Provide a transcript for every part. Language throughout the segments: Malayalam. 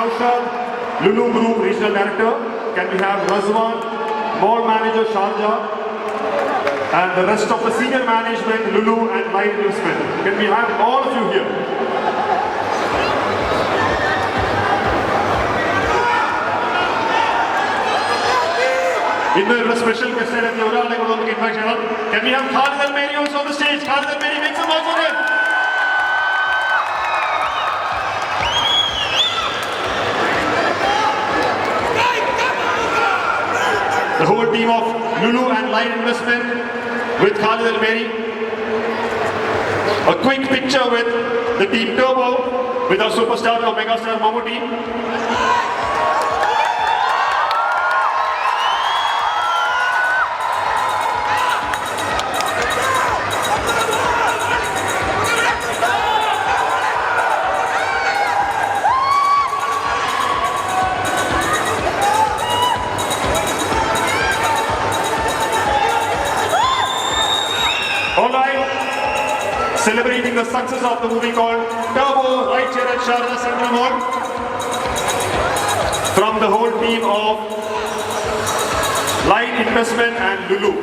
Naushad, Lulu Group Regional Director. Can we have Razwan, Mall Manager Sharjah, and the rest of the senior management, Lulu and Light Investment. Can we have all of you here? In the special guest and the invite. Can we have Khalid Al-Meri also on the stage? Khalid Al-Meri, make some noise for him. The whole team of Lulu and Light Investment with Khalid Al-Meri. A quick picture with the team Turbo, with our superstar or megastar Mammootty. Celebrating the success of the movie called Turbo, right here at Sharjah Central Mall. From the whole team of Light Investment and Lulu.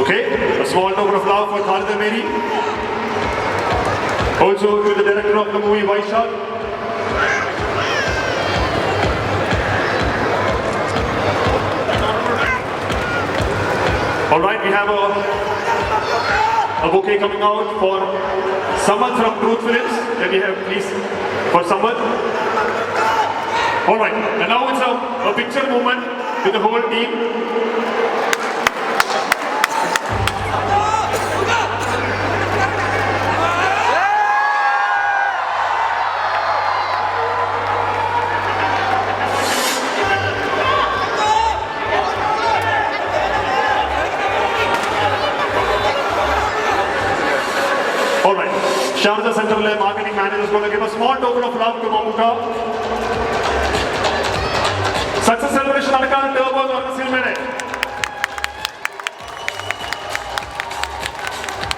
Okay, a small token of love for Khalid Al-Meri. Also to the director of the movie, Vaishak. Alright, we have a bouquet coming out for Samad from Truth Films. Can we have please for Samad? Alright, and now it's a picture moment with the whole team. Sharjah Central marketing manager is going to give a small token of love to Mamuka. Success celebration നടക്കാൻ Turbo എന്ന് പറഞ്ഞ സിനിമയുടെ.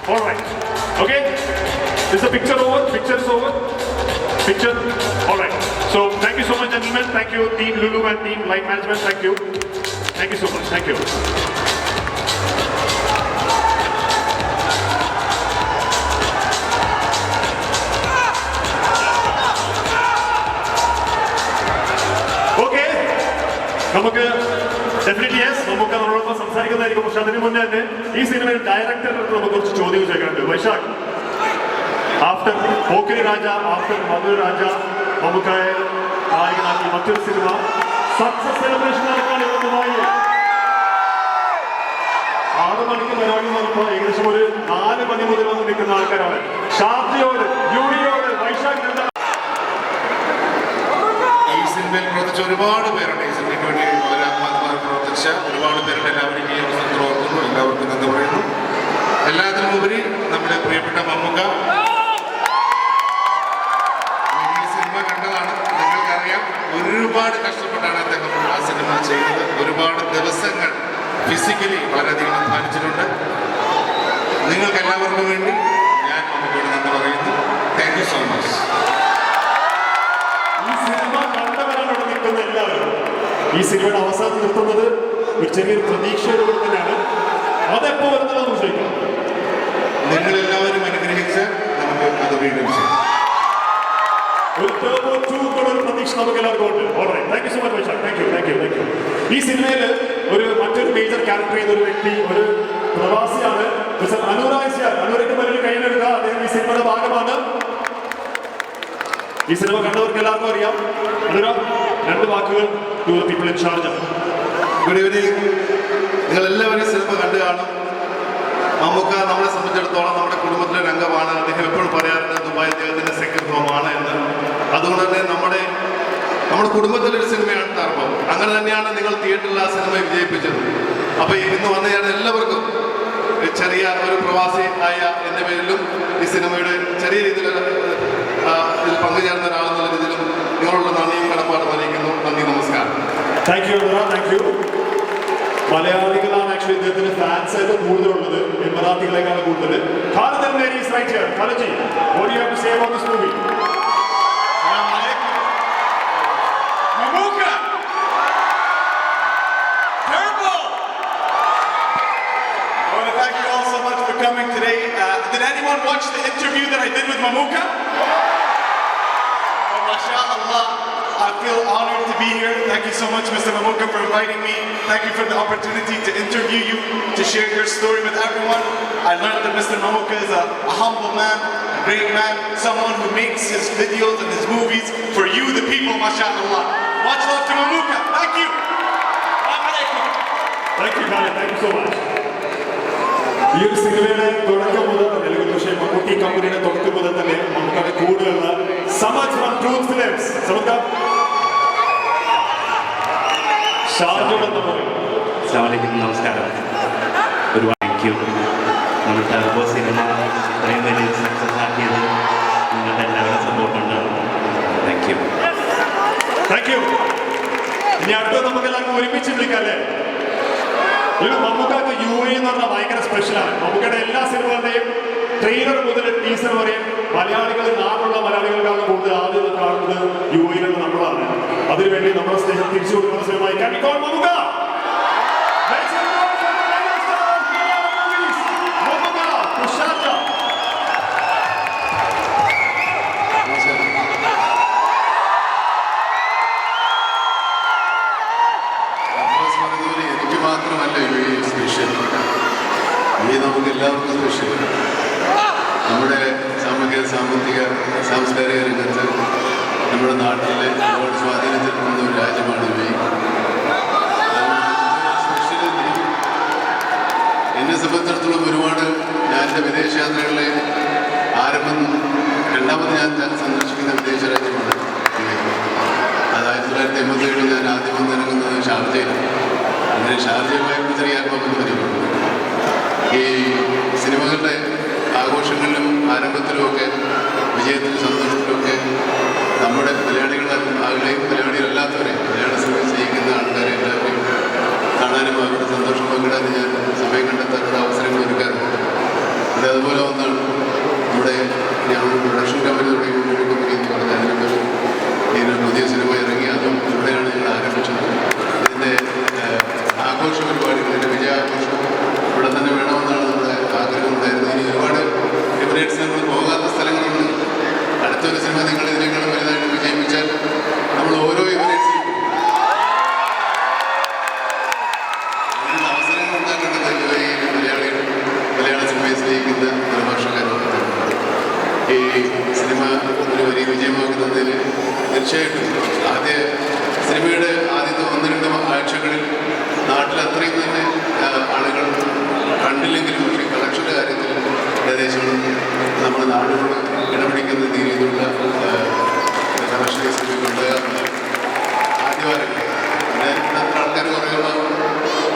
All right. Okay. Is the picture over? Picture is over. Picture. All right. So thank you so much, gentlemen. Thank you, team Lulu and team Light Management. Thank you. Thank you so much. Thank you. നമുക്ക് ഡെഫിനറ്റ്ലി യെസ് നമുക്ക് നമ്മളോടൊപ്പം സംസാരിക്കുന്നതായിരിക്കും. പക്ഷെ അതിന് മുന്നേ തന്നെ ഈ സിനിമയിൽ ഡയറക്ടറുടെ നമുക്ക് കുറച്ച് ചോദ്യങ്ങൾ ചോദിക്കാനുണ്ട്. വൈശാഖ്, ആഫ്റ്റർ പോക്കിരി രാജ, ആഫ്റ്റർ മധുര രാജ, മമ്മൂക്കായെ നായകനാക്കി മറ്റൊരു സിനിമ സക്സസ് സെലിബ്രേഷൻ നടക്കാൻ ഇവിടെ ദുബായിൽ 6 മണിക്ക് പരിപാടി വന്നപ്പോൾ ഏകദേശം ഒരു 4 മണി മുതൽ വന്ന് നിൽക്കുന്ന ആൾക്കാരാണ്. ഷാർജയോട് യുഡിയോട് വൈശാഖ് ഈ സിനിമയിൽ പ്രവർത്തിച്ച ഒരുപാട് പേരുണ്ട്. ഈ സിനിമയ്ക്ക് വേണ്ടി വളരെ ആത്മാർത്ഥമായി പ്രവർത്തിച്ച ഒരുപാട് പേരുടെ എല്ലാവരും ഈ അവസരത്തിൽ ഓർക്കുന്നു. എല്ലാവർക്കും നന്ദി പറയുന്നു. എല്ലാത്തിനും ഉപരി നമ്മുടെ പ്രിയപ്പെട്ട മമ്മൂക്ക ഈ സിനിമ കണ്ടതാണ്, നിങ്ങൾക്കറിയാം. ഒരുപാട് കഷ്ടപ്പെട്ടാണ് അദ്ദേഹം ആ സിനിമ ചെയ്തത്. ഒരുപാട് ദിവസങ്ങൾ ഫിസിക്കലി വളരെയധികം അധ്വാനിച്ചിട്ടുണ്ട്. നിങ്ങൾക്ക് എല്ലാവർക്കും വേണ്ടി ഞാൻ മമ്മൂക്കയോട് നന്ദി പറയുന്നു. Thank you so much. ഈ സിനിമയുടെ അവസാനം നിർത്തുന്നത് ഒരു ചെറിയൊരു പ്രതീക്ഷയോടെ തന്നെയാണ്. അതെപ്പോ വരുന്നതെന്ന് ചോദിക്കാം. നിങ്ങളെല്ലാവരും അനുഗ്രഹിച്ച് നമുക്ക് അത് വീണ്ടും ചെയ്യാം. ഒരു Turbo 2 ഒരു പ്രതീക്ഷ നമുക്ക് എല്ലാവർക്കും ഉണ്ട്. Thank you so much Vaishakh. Thank you. ഈ സിനിമയിൽ മറ്റൊരു മേജർ ക്യാരക്ടർ ചെയ്ത ഒരു വ്യക്തി, ഒരു പ്രവാസിയാണ്, മിസ്റ്റർ അനുരാഗ് സിയാൽ. അനുരാഗ് വലിയ കയ്യിലെടുക്കുക. അദ്ദേഹം ഈ സിനിമയുടെ ഭാഗമാണ്. ഈ സിനിമ കണ്ടവർക്ക് എല്ലാവർക്കും അറിയാം. അനുരാഗ്, 2 വാക്കുകൾ to the people in Sharjah. Good evening. നിങ്ങളെല്ലാവരും സിനിമ കണ്ടു കാണും. മമ്മൂക്ക നമ്മളെ സംബന്ധിച്ചിടത്തോളം നമ്മുടെ കുടുംബത്തിലെ ഒരു അംഗമാണ്. അദ്ദേഹം എപ്പോഴും പറയാറുണ്ട് ദുബായ് അദ്ദേഹത്തിൻ്റെ സെക്കൻഡ് ഹോമാണ് എന്ന്. അതുകൊണ്ട് തന്നെ നമ്മുടെ കുടുംബത്തിലൊരു സിനിമയാണ് ടർബോ. അങ്ങനെ തന്നെയാണ് നിങ്ങൾ തിയേറ്ററിൽ ആ സിനിമ വിജയിപ്പിച്ചത്. അപ്പോൾ ഇന്ന് വന്ന ഞാൻ എല്ലാവർക്കും ചെറിയ ഒരു പ്രവാസി ആയ എൻ്റെ പേരിലും ഈ സിനിമയുടെ ചെറിയ രീതിയിൽ ഇതിൽ പങ്കുചേർന്ന ഒരാളെന്നുള്ള രീതിയിലും നിങ്ങളുള്ള നന്ദിയും കടപ്പാടും അറിയിക്കുന്നു. നന്ദി, നമസ്കാരം. Thank you. മലയാളികളാണ് ആക്ച്വലി ഇദ്ദേഹത്തിന് ഫാൻസ് ആയിട്ട് കൂടുതലുള്ളത്, മറാത്തികളെക്കാൾ കൂടുതൽ. lady is right here. Kalaji, what do you have to say about this movie? Mamuka! Turbo! I want to thank you all so much for coming today. Did anyone watch the interview that I did with Mamuka? Oh, mashallah. I feel honored to be here. Thank you so much, Mr. Mamuka, for inviting me. Thank you for the opportunity to interview you, to share your story with everyone. I learned that Mr. Mamuka is a humble man, a great man, someone who makes his videos and his movies for you, the people, mashallah. Much love to Mamuka. Thank you. Assalamu alaikum. Thank you, Khalid. Thank you so much. ഈ ഒരു സിനിമയുടെ തുടക്കം മുതൽ തന്നെ അല്ലെങ്കിൽ പക്ഷേ മമ്മൂട്ടി കമ്പനിയുടെ തുടക്കം മുതൽ തന്നെ നമുക്കത് കൂടുതലുള്ള സമജ് ഫ്രം ട്രൂത്ത് ഫിലിംസ് നമുക്ക് ഷാർജുൽ എന്ന് പറയും. അസ്സലാമലൈക്കും, നമസ്കാരം. ഒരുപാട് താങ്ക് യു. നമ്മുടെ ടർബോ സിനിമ ഇത്രയും വലിയ സക്സസ് ആക്കിയത് നിങ്ങളുടെ എല്ലാവരുടെ സപ്പോർട്ട് ഉണ്ടാവും. Thank you. Thank you. ഇനി അടുത്ത നമുക്ക് എല്ലാവർക്കും ഒരുമിച്ച് വിളിക്കാം അല്ലേ? മമ്മൂക്കാക്ക് യു എ എന്ന് പറഞ്ഞാൽ ഭയങ്കര സ്പെഷ്യലാണ്. മമ്മൂക്കയുടെ എല്ലാ സിനിമകളുടെയും ട്രെയിലർ മുതൽ ടീസർ വരെയും മലയാളികൾ, നാട്ടിലുള്ള മലയാളികൾക്കാണ് കൂടുതൽ ആദ്യം കാണുന്നത് യു എയിലുള്ള നമ്മളാണ്. അതിനുവേണ്ടി നമ്മുടെ സ്നേഹം തിരിച്ചു കൊടുക്കുന്ന സിനിമ മമ്മൂക്ക. എനിക്ക് മാത്രമല്ല ഈ സ്പെഷ്യൽ, ഈ നമുക്ക് എല്ലാവർക്കും സ്പെഷ്യൽ. നമ്മുടെ സാമൂഹിക, സാമ്പത്തിക, സാംസ്കാരിക രംഗത്ത് നമ്മുടെ നാട്ടിലെ ഒരുപാട് സ്വാധീനം ചെലുത്തുന്ന ഒരു രാജ്യമാണ് യു എ. സ്പെഷ്യൽ എന്നെ സംബന്ധിച്ചിടത്തോളം ഒരുപാട് ഞാൻ എൻ്റെ വിദേശയാത്രകളിലെ ആരംഭം രണ്ടാമത് ഞാൻ സന്ദർശിക്കുന്ന വിദേശ രാജ്യമാണ് യു എ. അത് 1987 ഞാൻ ആദ്യം വന്നിറങ്ങുന്നത് ഷാർജയിലാണ്. അങ്ങനെ ഷാർജയുമായിട്ട് ചെറിയ ആത്മബന്ധം വരികയാണ്. ഈ സിനിമകളുടെ ആഘോഷങ്ങളിലും ആരംഭത്തിലുമൊക്കെ വിജയത്തിലും സന്തോഷത്തിലുമൊക്കെ നമ്മുടെ മലയാളികളെയും മലയാളികളല്ലാത്തവരെയും മലയാള സിനിമ സ്നേഹിക്കുന്ന ആൾക്കാരെ എല്ലാവരെയും കാണാനും അവരുടെ സന്തോഷം പങ്കിടാനും ഞാൻ സമയം കണ്ടെത്താനുള്ള അവസരങ്ങൾ ഒരുക്കാറുണ്ട്. അതുപോലെ ഒന്നാണ് നമ്മുടെ ഞങ്ങൾ പ്രൊഡക്ഷൻ കമ്പനി തുടങ്ങിക്കൊണ്ടിരിക്കുന്ന എന്ന് പറഞ്ഞാൽ അതിനൊക്കെ ഇതിനൊരു പുതിയ സിനിമ ഇറങ്ങി, അതും ഇവിടെയാണ് ഞങ്ങൾ ആരംഭിച്ചത്. ഇതിൻ്റെ ആഘോഷ പരിപാടികൾ, ഇതിൻ്റെ വിജയാഘോഷം ഇവിടെ തന്നെ വേണമെന്നാണ് നമ്മുടെ ആഗ്രഹം ഉണ്ടായിരുന്നത്. ഇനി ഒരുപാട് എമിറേറ്റ്സ് നമ്മൾ പോകാത്ത സ്ഥലങ്ങളുണ്ട്. അടുത്തൊരു സിനിമ നിങ്ങൾ ഇതിനേക്കാളും വലുതായിട്ട് വിജയിപ്പിച്ചാൽ നമ്മൾ ഓരോ എമിറേറ്റ്സിലും അതിനുള്ള അവസരങ്ങൾ ഉണ്ടാക്കേണ്ടത് യു എയിൽ മലയാളികൾ, മലയാള സിനിമയെ സ്നേഹിക്കുന്ന നിർഭാഷകരൊക്കെ ഈ സിനിമ ഒരു വലിയ വിജയമാക്കുന്നതിൽ തീർച്ചയായിട്ടും സിനിമയുടെ ആദ്യത്തെ 1-2 ആഴ്ചകളിൽ നാട്ടിൽ അത്രയും തന്നെ ആളുകൾ കണ്ടില്ലെങ്കിലും പക്ഷേ കളക്ഷൻ്റെ കാര്യത്തിൽ ഏകദേശം നമ്മുടെ നാടുകൾ ഇടപിടിക്കുന്ന രീതിയിലുള്ള കളക്ഷൻ സിനിമകളുണ്ട്. ആദ്യവാരങ്ങൾ പിന്നെ അത്ര ആൾക്കാർ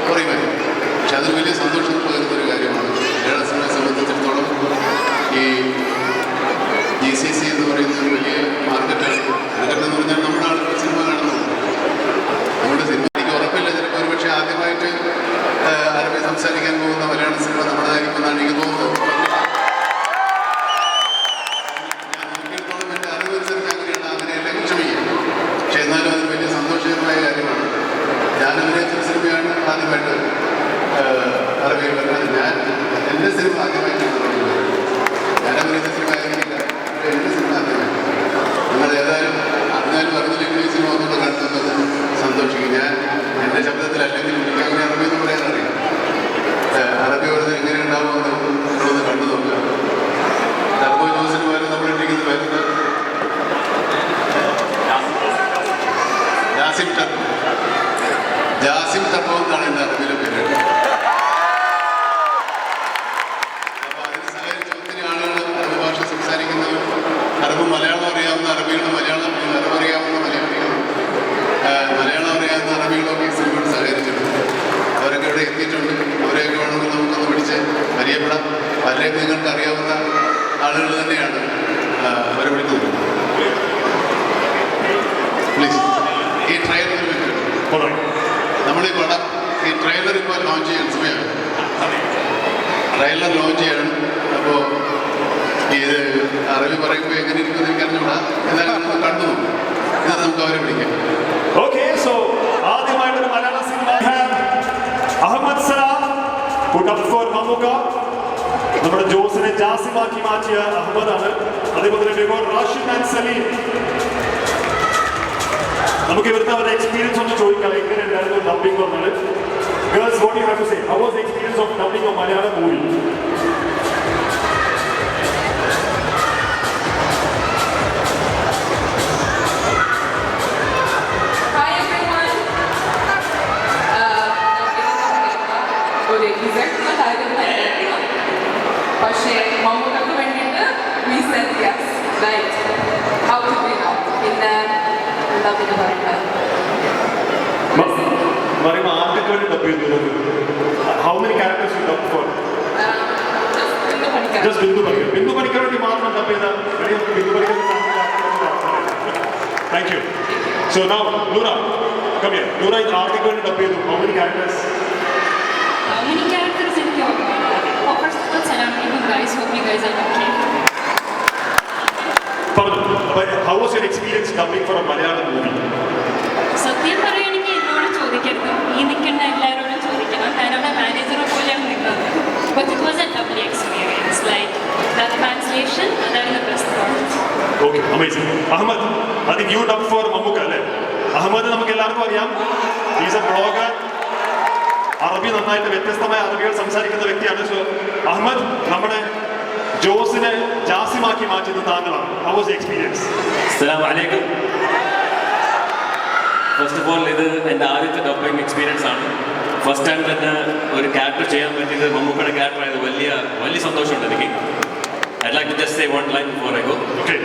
കുറയുമായിരുന്നു. പക്ഷെ അതൊരു വലിയ സന്തോഷം പകരുന്നൊരു കാര്യമാണ്. മലയാള സിനിമയെ സംബന്ധിച്ചിടത്തോളം ഈ GCC എന്ന് പറയുന്ന ഒരു വലിയ മാർക്കറ്റാണ്. മാർക്കറ്റ് എന്ന് പറഞ്ഞാൽ നമ്മുടെ ആളുകൾ സിനിമ കാണുന്നുണ്ട്. നമ്മുടെ സിനിമ എനിക്ക് ഉറപ്പില്ല, ചിലപ്പോൾ ഒരു പക്ഷേ ആദ്യമായിട്ട് അറബി സംസാരിക്കാൻ പോകുന്ന മലയാള സിനിമ നമ്മുടേതായിരിക്കുമെന്നാണ് എനിക്ക് തോന്നുന്നത്. ഞാൻ നോക്കിയിടത്തോളം എൻ്റെ അറിവനുസരിച്ച് അങ്ങനെയാണ്. അതിനെല്ലാം ക്ഷമിക്കാം. പക്ഷെ എന്നാലും അത് വലിയ സന്തോഷകരമായ കാര്യമാണ്. ഞാൻ അഭിനയിച്ചൊരു സിനിമയാണ് ആദ്യമായിട്ട് അറബിയിൽ വരുന്നത്. ഞാൻ എൻ്റെ സിനിമ ആദ്യമായിട്ട് ഞാൻ അഭിനയിച്ച സിനിമ ആയിരുന്നില്ല, എൻ്റെ സിനിമ ആദ്യമായിട്ട്. നിങ്ങൾ ഏതായാലും അറിഞ്ഞാലും അറിഞ്ഞില്ലെങ്കിൽ ഈ സിനിമ ഒന്നുകൂടെ കണ്ടെത്തുന്നത് സന്തോഷിക്കും. ഞാൻ എൻ്റെ ശബ്ദത്തിലല്ലെങ്കിൽ എനിക്ക് അങ്ങനെ അറബി എന്ന് പറയാൻ അറിയാം. അറബി പറഞ്ഞാൽ എങ്ങനെ ഉണ്ടാവുമെന്ന് നിങ്ങളൊന്ന് കണ്ടു നോക്കുക. ടർബോ ജോസിന് പകരം നമ്മളിരിക്കുന്നത് വരുന്നത് ജാസിം ടർബോ എന്നാണ് എൻ്റെ അറബിയിലെ പേര്. അപ്പോൾ അതിന് സഹകരിച്ച ഒത്തിരി ആളുകൾ അറബ് ഭാഷ സംസാരിക്കുന്നവർ, അറബ് മലയാളം അറിയാവുന്ന അറബികളും മലയാളം അറബ് അറിയാവുന്ന മലയാളികളും മലയാളം അറിയാവുന്ന അറബികളൊക്കെ ഈ സിനിമയോട് സഹകരിച്ചിട്ടുണ്ട്. അവരൊക്കെ ഇവിടെ എത്തിയിട്ടുണ്ട്. അവരെയൊക്കെ വേണമെങ്കിൽ നമുക്കൊന്ന് പിടിച്ച് പരിചയപ്പെടാം. പലരെയൊക്കെ നിങ്ങൾക്ക് അറിയാവുന്ന ആളുകൾ തന്നെയാണ്. അവരെ വിളിക്കുന്നത് പ്ലീസ്. ഈ ട്രെയിലർ നമ്മൾ ഈ പടം ഈ ട്രെയിലർ ഇപ്പോൾ ലോഞ്ച് ചെയ്യാൻ സമയമാണ്. ട്രെയിലർ ലോഞ്ച് ചെയ്യണം. അപ്പോൾ നമുക്ക് അവരെ വിളിക്കാം. Okay, so ആദ്യമായിട്ടൊരു മലയാള സിനിമ Ahammed Salam put up for Mammukka. നമ്മുടെ ജോസിനെ ജാസിമാക്കി മാറ്റിയ അഹമ്മദാണ്. അതേപോലെ തന്നെ റാഷിദ് ആൻഡ് സലീം. നമുക്ക് ഇവിടുത്തെ അവരുടെ എക്സ്പീരിയൻസ് ഒന്ന് ചോദിക്കാം, എങ്ങനെയുണ്ടായിരുന്നു ഡബിംഗ് പറഞ്ഞാൽ. Girls, what you have to say? How was the experience of dubbing of Malayalam movie? പക്ഷേ മമ്മൂക്കക്ക് വേണ്ടിയിട്ട് we said yes, right? How could we not? പിന്നെ എന്താ പിന്നെ പറയണ്ടത്? പറയുമ്പോൾ ആർക്കൊക്കെ വേണ്ടി ഡബ് ചെയ്തു? How many characters you dub for? Just Bindu Panicker. Bindu Panicker വേണ്ടി മാത്രം ഡബ് ചെയ്ത Bindu Panicker. Thank you. So now Noora, come here. Noora, ഇത് ആർക്കൊക്കെ വേണ്ടി ഡബ് ചെയ്തു? How many characters? Many characters in your first of all, salam alaikum guys, hope you guys are okay. How was your experience dubbing for a Malayalam movie? സത്യം പറയുകയാണെങ്കിൽ എന്നോട് ചോദിക്കരുത്, ഈ നിൽക്കുന്ന എല്ലാവരോടും ചോദിക്കണം. ഞാനവിടെ മാനേജറെ പോലെയാണ് നിന്നത്. But it was a lovely experience. Like that translation, അതാണ് the best part. Okay, amazing. Ahmed, I think you dubbed for Mammootka, അല്ലേ? അഹമ്മദ് നമുക്ക് എല്ലാവർക്കും അറിയാം. He is a blogger. അറബി നന്നായിട്ട് വ്യത്യസ്തമായ അറബികൾ സംസാരിക്കുന്ന വ്യക്തിയാണ്. സോ അഹമ്മദ്, നമ്മുടെ ജോസിനെ ജാസിമാക്കി മാറ്റിയത് താങ്കളാണ്. How was the experience? അസ്സലാമു അലൈക്കും. ഫസ്റ്റ് ഓഫ് ഓൾ, ഇത് എൻ്റെ ആദ്യത്തെ ഡബിംഗ് എക്സ്പീരിയൻസ് ആണ്. ഫസ്റ്റ് ടൈം തന്നെ ഒരു ക്യാരക്ടർ ചെയ്യാൻ പറ്റിയത് മമ്മൂക്കയുടെ ക്യാരക്ടർ ആയത് വലിയ സന്തോഷമുണ്ട് എനിക്ക്. I'd like to just say one line before I go. Okay.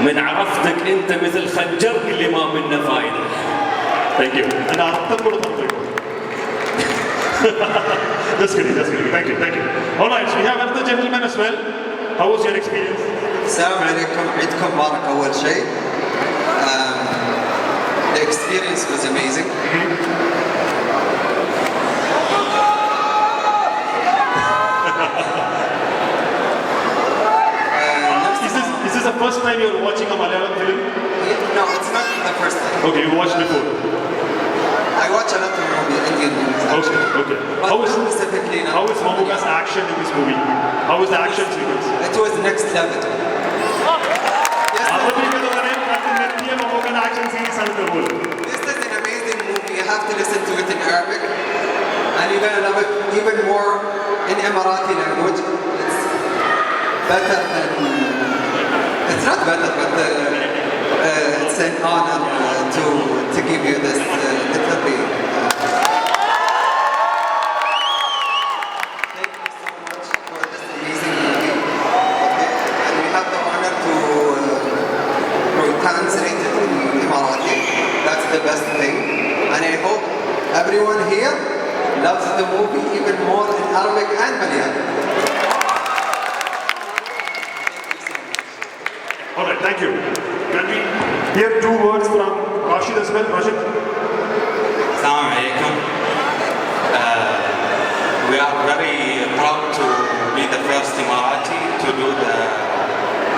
من عرفتك أنت مثل خنجر اللي ما منه فايدة. Thank you. അതിന്റെ അർത്ഥം കൂടെ നമുക്ക് Just kidding. Thank you. All right, so we have another gentleman as well. How was your experience? السلام عليكم، عيدكم مبارك أول شيء. The experience was amazing. Is this the first time you're watching a Malayalam film? No, it's not the first time. Okay, you watched before. I watch a lot of Indian movies. Actually. Okay. But not specifically now. How is Mammootka's action in this movie? How was the action sequence? It was the next level. This is an amazing movie. You have to listen to it in Arabic, and you're gonna love it even more in Emirati language. It's better than. It's not better, but it's an honor to give you this little bit. Thank you so much for this amazing movie. Okay, and we have the honor to translate it in Emirati. That's the best thing, and I hope everyone here loves the movie even more in Arabic and Malayalam. All right, thank you. Can we hear two words from Rashid as well? Rashid? Assalamu alaikum. We are very proud to be the first Emirati to do the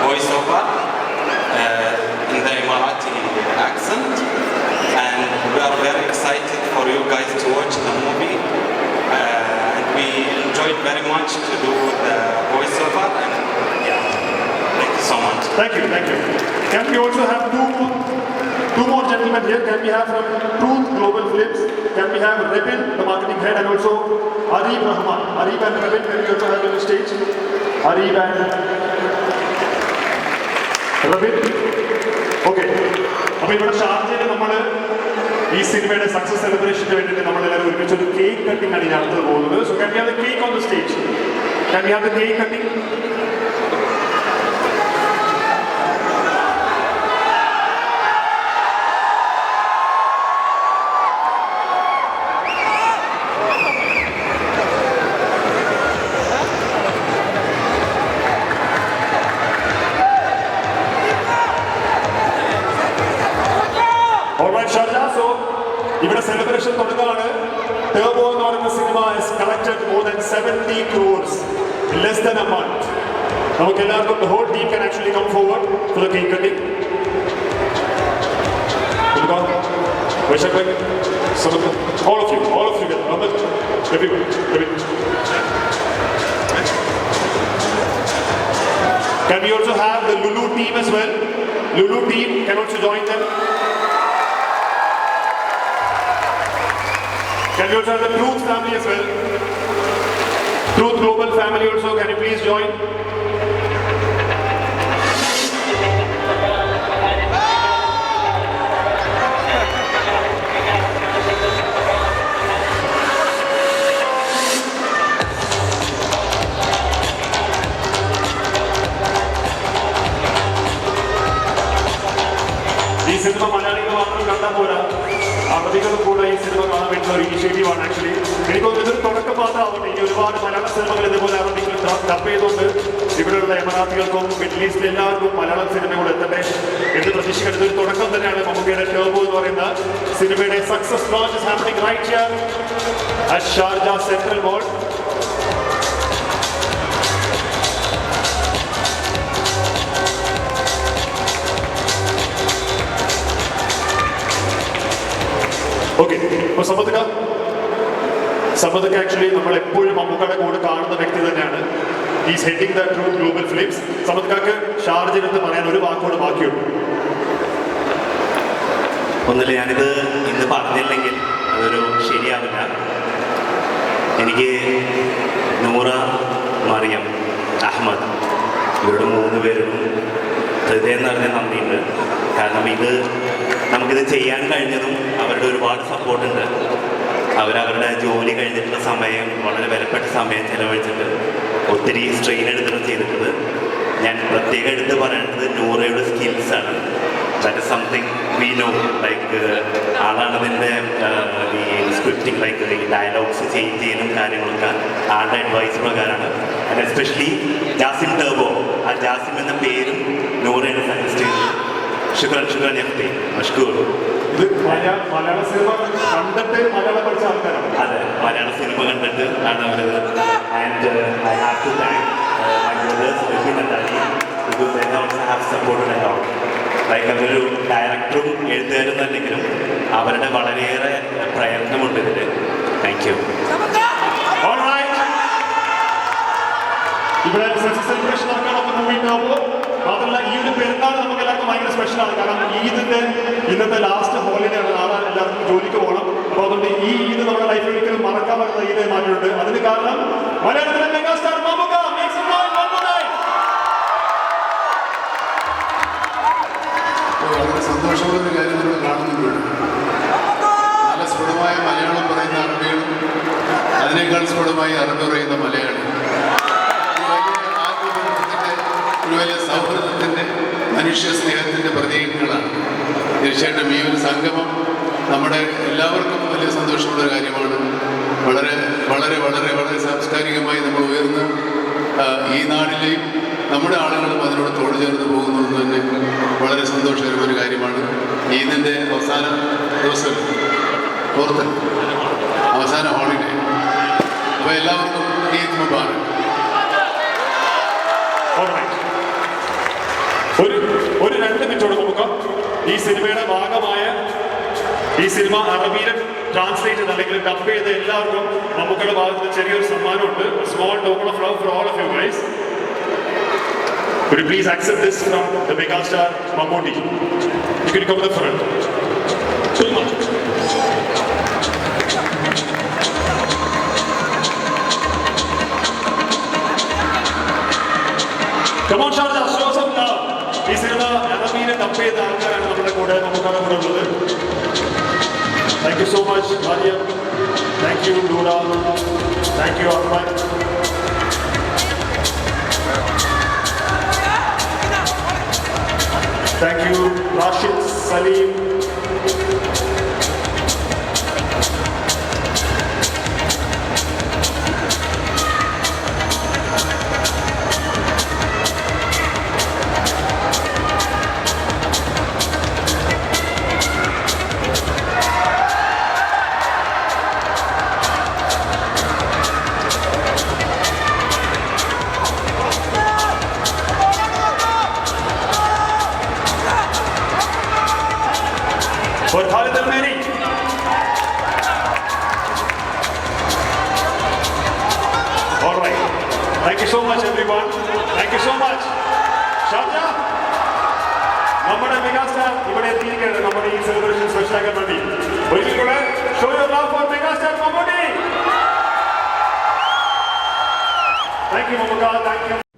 voiceover in the Emirati accent, and we are very excited for you guys to watch the movie. And we enjoyed very much to do the voiceover, and yeah, thank you so much. Thank you. Can we also have two more gentlemen here? Can we have from Truth Global Films? Can we have Rebin, the marketing head, and also Arif Rahman? Arif and Rebin, can we also have on the stage? Arif and Rebin? Okay. അപ്പോൾ ഇവിടെ ഷാർജയിൽ നമ്മൾ ഈ സിനിമയുടെ സക്സസ് സെലിബ്രേഷന് വേണ്ടിയിട്ട് നമ്മളെല്ലാവരും ഒരുമിച്ച് ഒരു കേക്ക് കട്ടിംഗ് ആണ് ഇനി അടുത്തത് പോകുന്നത്. So can we have the cake on the stage? Can we have the cake cutting? ഇവിടെ സെലിബ്രേഷൻ തുടങ്ങുകയാണ്. ടർബോ എന്ന് പറയുന്ന cinema has collected more than 70 crores in less than a month. നമുക്ക് എല്ലാവർക്കും the whole team can actually come forward for the cake cutting. Vaishak bhai, Samantha, all of you get Ahmed, everyone. Can we also have the Lulu team as well? Lulu team can also join them. Can we also have the Truth family as well? Truth Global family also, can you please join? ഈ സിനിമ മലയാളികൾ മാത്രം കണ്ടാൽ പോരാ, അറബികൾ കൂടെ ഈ സിനിമ കാണാൻ വേണ്ടുന്ന ഒരു ഇനിഷ്യേറ്റീവാണ് ആക്ച്വലി. എനിക്കൊന്നും ഇതൊരു തുടക്കം മാത്രമാവട്ടെ, ഇനി ഒരുപാട് മലയാള സിനിമകൾ ഇതുപോലെ അറബികൾ ഡബ് ചെയ്തുകൊണ്ട് ഇവിടെയുള്ള എമറാത്തികൾക്കും മിഡിൽ ഈസ്റ്റിലെ എല്ലാവർക്കും മലയാളം സിനിമ കൂടെ എത്തട്ടെ എന്ന് പ്രതീക്ഷിക്കുന്നത് ഒരു തുടക്കം തന്നെയാണ്. മമ്മൂക്കയുടെ ടർബോ എന്ന് പറയുന്ന സിനിമയുടെ success launch is happening right here at Sharjah Central Mall. Okay, അപ്പോൾ സമ്മതക്ക ആക്ച്വലി നമ്മൾ എപ്പോഴും മമ്മൂക്കയുടെ കൂടെ കാണുന്ന വ്യക്തി തന്നെയാണ്. Is heading the Truth Global Films. സമ്മതക്കാക്ക് ഷാർജയിലെന്ന് പറയാൻ ഒരു വാക്കോട് ബാക്കിയുണ്ട്. ഒന്നില്ല, ഞാനിത് ഇന്ന് പറഞ്ഞില്ലെങ്കിൽ അതൊരു ശരിയാവില്ല. എനിക്ക് നൂറ, മറിയം, അഹമ്മദ് ഇവരുടെ 3 പേരും ഹൃദയം നിറഞ്ഞ നന്ദിയുണ്ട്. കാരണം നമുക്കിത് ചെയ്യാൻ കഴിഞ്ഞതും അവരുടെ ഒരുപാട് സപ്പോർട്ടുണ്ട്. അവരവരുടെ ജോലി കഴിഞ്ഞിട്ടുള്ള സമയം, വളരെ വിലപ്പെട്ട സമയം ചിലവഴിച്ചിട്ട് ഒത്തിരി സ്ട്രെയിൻ എടുത്തിട്ട് ചെയ്തിട്ടുണ്ട്. ഞാൻ പ്രത്യേകം എടുത്ത് പറയേണ്ടത് നൂറയുടെ സ്കിൽസാണ്. That is something we know. Like ആളാണ് ഇതിൻ്റെ ഈ സ്ക്രിപ്റ്റിംഗ്, ലൈക്ക് ഈ ഡയലോഗ്സ് ചേഞ്ച് ചെയ്യാനും കാര്യങ്ങളൊക്കെ ആളുടെ അഡ്വൈസ് പ്രകാരമാണ്. ആൻഡ് എസ്പെഷ്യലി ജാസിം ടർബോ, ആ ജാസിം എന്ന പേരും നൂറയുടെ സജസ്റ്റ് ചെയ്തു. ശുക്രൻ എഫ്തി മഷ്കൂർ. ഇത് മലയാള സിനിമ കണ്ടിട്ട് മലയാളം പഠിച്ച ആൾക്കാരാണ്. അതെ, മലയാള സിനിമ കണ്ടിട്ട് ആണ് അവരത്. And I have to thank my brothers Vipin and Ali because they also have supported a lot. Like അവരൊരു ഡയറക്ടറും എഴുത്തുകാരും തന്നെങ്കിലും അവരുടെ വളരെയേറെ പ്രയത്നമുണ്ട് ഇതിൽ. Thank you. ഇവിടെ സക്സസ് സെലിബ്രേഷൻ നടക്കാൻ നമുക്ക് മൂവി ഉണ്ടാവുമ്പോൾ മാത്രമല്ല ഈ ഒരു പെരുന്നാൾ നമുക്ക് എല്ലാവർക്കും ഭയങ്കര സ്പെഷ്യലാണ്. കാരണം ഈദിന്റെ ഇന്നത്തെ ലാസ്റ്റ് ഹോളിഡേ ആണ്. നാളെ എല്ലാവർക്കും ജോലിക്ക് പോകണം. അപ്പോൾ അതുകൊണ്ട് ഈ ഈദ് നമ്മുടെ ലൈഫിൽ ഒരിക്കലും മറക്കാൻ പറ്റുന്ന ഈദായി മാറ്റിയിട്ടുണ്ട്. അതിന് കാരണം മലയാളത്തിലെ മെഗാസ്റ്റാർ മമ്മൂക്ക. വളരെ സന്തോഷമുള്ള കാര്യം നമ്മൾ കാണുന്നുണ്ട്. നല്ല സ്ഫുടമായ മലയാളം പറയുന്ന അറബികളും അതിനേക്കാൾ സ്ഫുടമായി അറബി പറയുന്ന മലയാളി. ഒരു വലിയ സൗഹൃദത്തിൻ്റെ, മനുഷ്യ സ്നേഹത്തിൻ്റെ പ്രതീകങ്ങളാണ്. തീർച്ചയായിട്ടും ഈ ഒരു സംഗമം നമ്മുടെ എല്ലാവർക്കും വലിയ സന്തോഷമുള്ള കാര്യമാണ്. വളരെ വളരെ വളരെ വളരെ സാംസ്കാരികമായി നമ്മൾ ഉയർന്ന് ഈ നാടിലെയും നമ്മുടെ ആളുകളും അതിനോട് തോട് ചേർന്ന് പോകുന്നത് തന്നെ വളരെ സന്തോഷകരമായ കാര്യമാണ്. ഈദിൻ്റെ അവസാന ദിവസം, ഓർത്ത് അവസാന ഹോളിഡേ. അപ്പോൾ എല്ലാവർക്കും ഈദ് മുബാറക്. ഒരു 2 മിനിറ്റോട് നമുക്ക് ഈ സിനിമയുടെ ഭാഗമായ ഈ സിനിമ അറബിയിൽ ട്രാൻസ്ലേറ്റ് ചെയ്ത് അല്ലെങ്കിൽ ഡബ് ചെയ്ത എല്ലാവർക്കും മമ്മൂക്കയുടെ ഭാഗത്ത് ചെറിയൊരു സമ്മാനമുണ്ട്. Small token of love for all of you guys. Could you please accept this from the megastar Mammootty? You can come to the front. Come on, Sharjah, show some love. ഈ സിനിമ അറബിയിലെ ഡബ് ചെയ്ത ആൾക്കാരാണ് നമ്മുടെ കൂടെ ഉള്ളത്. Thank you so much, Mariam. Thank you, Noora. Thank you, Ahmad. Thank you, Rashid, Salim. For Khalid Al-Meri. everyone. Thank you so much. Shaja, നമ്മുടെ മെഗാസ്റ്റാർ ഇവിടെ എത്തിയിരിക്കുകയാണ് നമ്മുടെ ഈ സെലിബ്രേഷൻ സ്പെഷ്യൽ ആക്കാൻ വേണ്ടി. ഒരിക്കൽ കൂടെ show your love for megastar Mammootty. Thank you, Mamuka. Thank you.